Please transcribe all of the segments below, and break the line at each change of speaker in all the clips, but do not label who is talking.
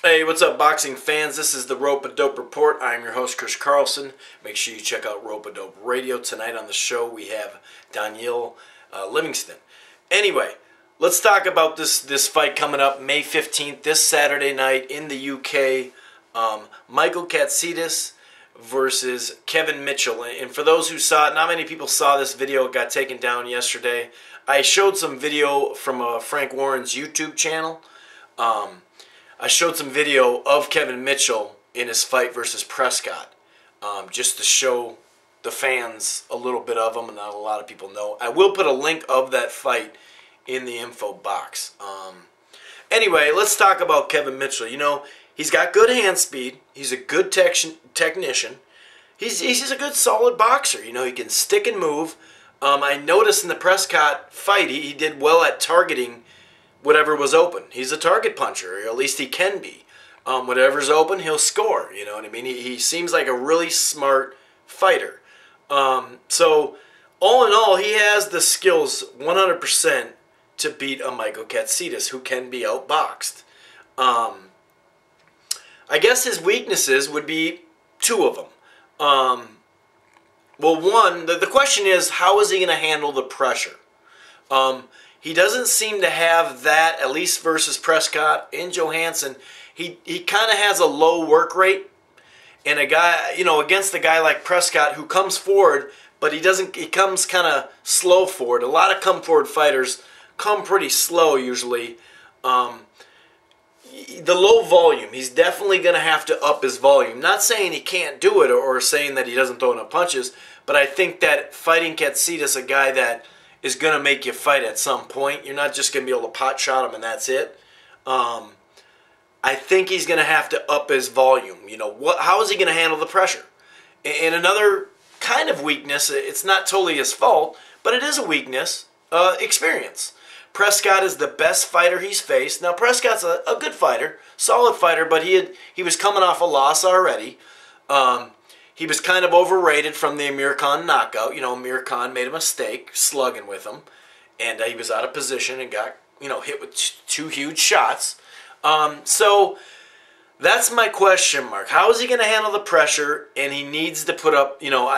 Hey, what's up, boxing fans? This is the Rope-A-Dope Report. I'm your host, Chris Carlson. Make sure you check out Rope-A-Dope Radio. Tonight on the show, we have Daniel Livingston. Anyway, let's talk about this fight coming up May 15th, this Saturday night in the UK. Michael Katsidis versus Kevin Mitchell. And for those who saw it, not many people saw this video. It got taken down yesterday. I showed some video from Frank Warren's YouTube channel. I showed some video of Kevin Mitchell in his fight versus Prescott, just to show the fans a little bit of him, and not a lot of people know. I will put a link of that fight in the info box. Anyway, let's talk about Kevin Mitchell. You know, he's got good hand speed. He's a good technician. He's a good, solid boxer. You know, he can stick and move. I noticed in the Prescott fight, he did well at targeting whatever was open. He's a target puncher, or at least he can be. Whatever's open, he'll score. You know what I mean? He seems like a really smart fighter. So, all in all, he has the skills 100% to beat a Michael Katsidis, who can be outboxed. I guess his weaknesses would be two of them. Well, one, the question is, how is he going to handle the pressure? He doesn't seem to have that, at least versus Prescott and Johansson. He kind of has a low work rate, and a guy, you know, against a guy like Prescott who comes forward, but he comes kind of slow forward. A lot of come forward fighters come pretty slow usually. The low volume, he's definitely going to have to up his volume. Not saying he can't do it or saying that he doesn't throw enough punches, but I think that fighting Katsidis, a guy that is going to make you fight at some point. You're not just going to be able to pot shot him and that's it. I think he's going to have to up his volume. You know, how is he going to handle the pressure? And another kind of weakness, it's not totally his fault, but it is a weakness, experience. Prescott is the best fighter he's faced. Now, Prescott's a good fighter, solid fighter, but he was coming off a loss already. He was kind of overrated from the Amir Khan knockout. You know, Amir Khan made a mistake slugging with him, and he was out of position and got, you know, hit with two huge shots. So that's my question mark. How is he going to handle the pressure? And he needs to put up, you know,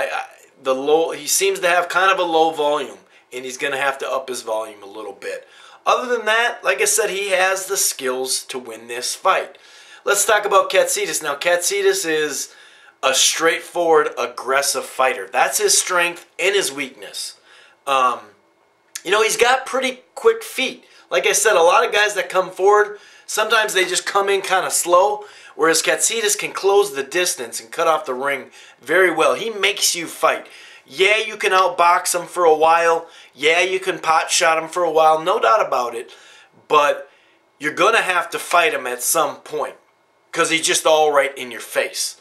he seems to have kind of a low volume, and he's going to have to up his volume a little bit. Other than that, like I said, he has the skills to win this fight. Let's talk about Katsidis. Now, Katsidis is a straightforward, aggressive fighter. That's his strength and his weakness. You know, he's got pretty quick feet. Like I said, a lot of guys that come forward, sometimes they just come in kind of slow, whereas Katsidis can close the distance and cut off the ring very well. He makes you fight. Yeah, you can outbox him for a while. Yeah, you can pot shot him for a while. No doubt about it. But you're going to have to fight him at some point because he's just all right in your face.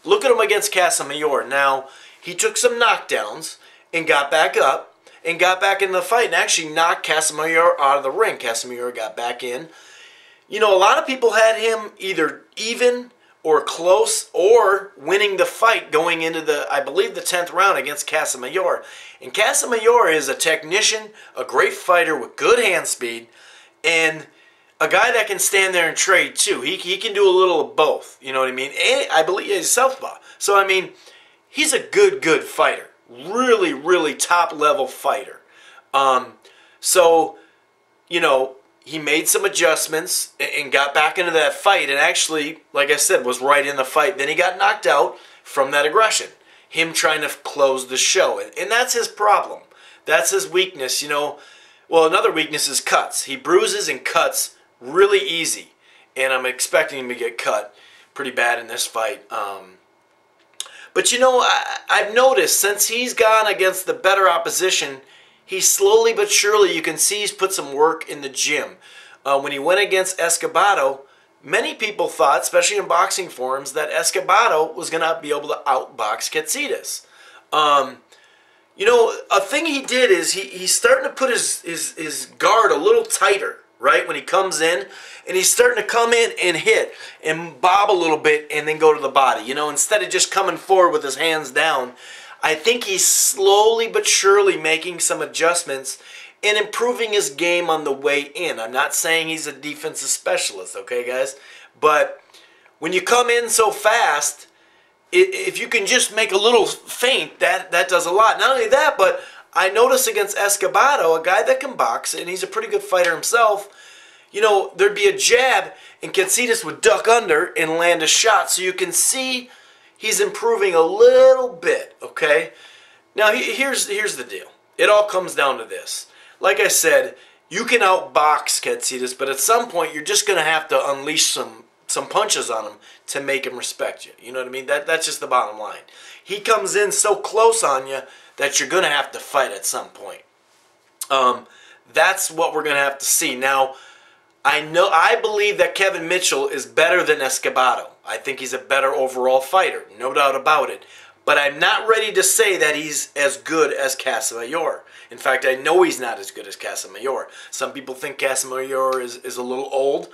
Look at him against Casamayor. Now, he took some knockdowns and got back up and got back in the fight and actually knocked Casamayor out of the ring. Casamayor got back in. You know, a lot of people had him either even or close or winning the fight going into the, I believe, the 10th round against Casamayor. And Casamayor is a technician, a great fighter with good hand speed, and a guy that can stand there and trade too. He can do a little of both. You know what I mean? And I believe he's southpaw. So, I mean, he's a good fighter. Really, really top-level fighter. So, you know, he made some adjustments and got back into that fight. And actually, like I said, was right in the fight. Then he got knocked out from that aggression. Him trying to close the show. And that's his problem. That's his weakness, you know. Well, another weakness is cuts. He bruises and cuts really easy, and I'm expecting him to get cut pretty bad in this fight. But you know, I've noticed since he's gone against the better opposition, he's slowly but surely, you can see he's put some work in the gym. When he went against Escobedo, many people thought, especially in boxing forums, that Escobedo was going to be able to outbox Katsidis. You know, a thing he did is he's starting to put his guard a little tighter, right, when he comes in, and he's starting to come in and hit and bob a little bit and then go to the body. You know, instead of just coming forward with his hands down, I think he's slowly but surely making some adjustments and improving his game on the way in. I'm not saying he's a defensive specialist, okay, guys? But when you come in so fast, if you can just make a little feint, that does a lot. Not only that, but I noticed against Escobedo, a guy that can box, and he's a pretty good fighter himself, you know, there'd be a jab, and Katsidis would duck under and land a shot. So you can see he's improving a little bit, okay? Now, here's the deal. It all comes down to this. Like I said, you can outbox Katsidis, but at some point, you're just going to have to unleash some punches on him to make him respect you. You know what I mean? That's just the bottom line. He comes in so close on you that you're going to have to fight at some point. That's what we're going to have to see. Now, I believe that Kevin Mitchell is better than Escobedo. I think he's a better overall fighter, no doubt about it. But I'm not ready to say that he's as good as Casamayor. In fact, I know he's not as good as Casamayor. Some people think Casamayor is a little old.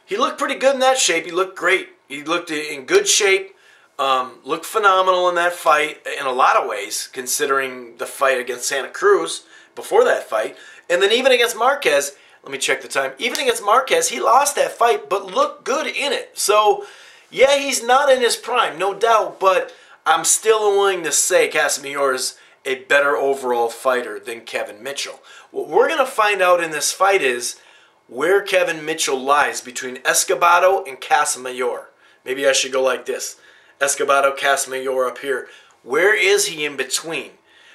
He looked pretty good in that shape. He looked great. He looked in good shape. Looked phenomenal in that fight in a lot of ways, considering the fight against Santa Cruz before that fight. And then even against Marquez, let me check the time. Even against Marquez, he lost that fight, but looked good in it. So, yeah, he's not in his prime, no doubt, but I'm still willing to say Casamayor is a better overall fighter than Kevin Mitchell. What we're going to find out in this fight is where Kevin Mitchell lies between Escobedo and Casamayor. Maybe I should go like this. Escobedo, Casamayor up here. Where is he in between?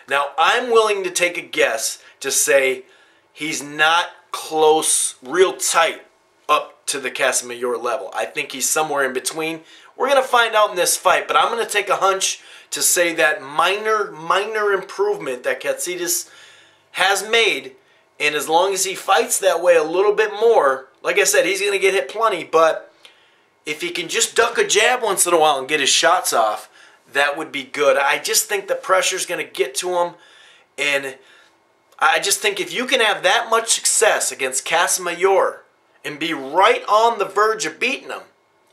Now, I'm willing to take a guess to say he's not close, real tight up to the Casamayor level. I think he's somewhere in between. We're going to find out in this fight, but I'm going to take a hunch to say that minor improvement that Katsidis has made, and as long as he fights that way a little bit more, like I said, he's going to get hit plenty, but if he can just duck a jab once in a while and get his shots off, that would be good. I just think the pressure's going to get to him, and I just think if you can have that much success against Casamayor and be right on the verge of beating him,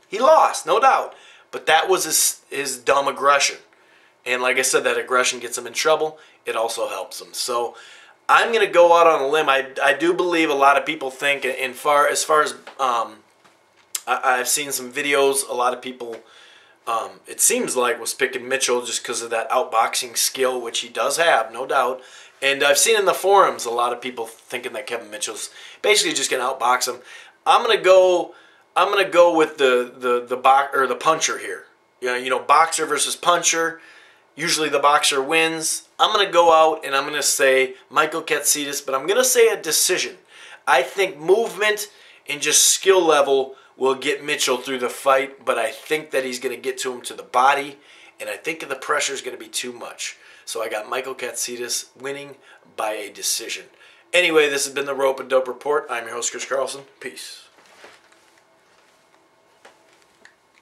he lost, no doubt, but that was his dumb aggression. And like I said, that aggression gets him in trouble. It also helps him. So I'm going to go out on a limb. I do believe a lot of people think, as far as I've seen some videos, a lot of people, it seems like, was picking Mitchell just because of that outboxing skill, which he does have, no doubt. And I've seen in the forums a lot of people thinking that Kevin Mitchell's basically just going to outbox him. I'm going to go with the puncher here. You know, boxer versus puncher. Usually the boxer wins. I'm going to go out and I'm going to say Michael Katsidis, but I'm going to say a decision. I think movement and just skill level will get Mitchell through the fight, but I think that he's going to get to him to the body, and I think the pressure is going to be too much. So I got Michael Katsidis winning by a decision. Anyway, this has been the Rope and Dope Report. I'm your host, Chris Carlson. Peace.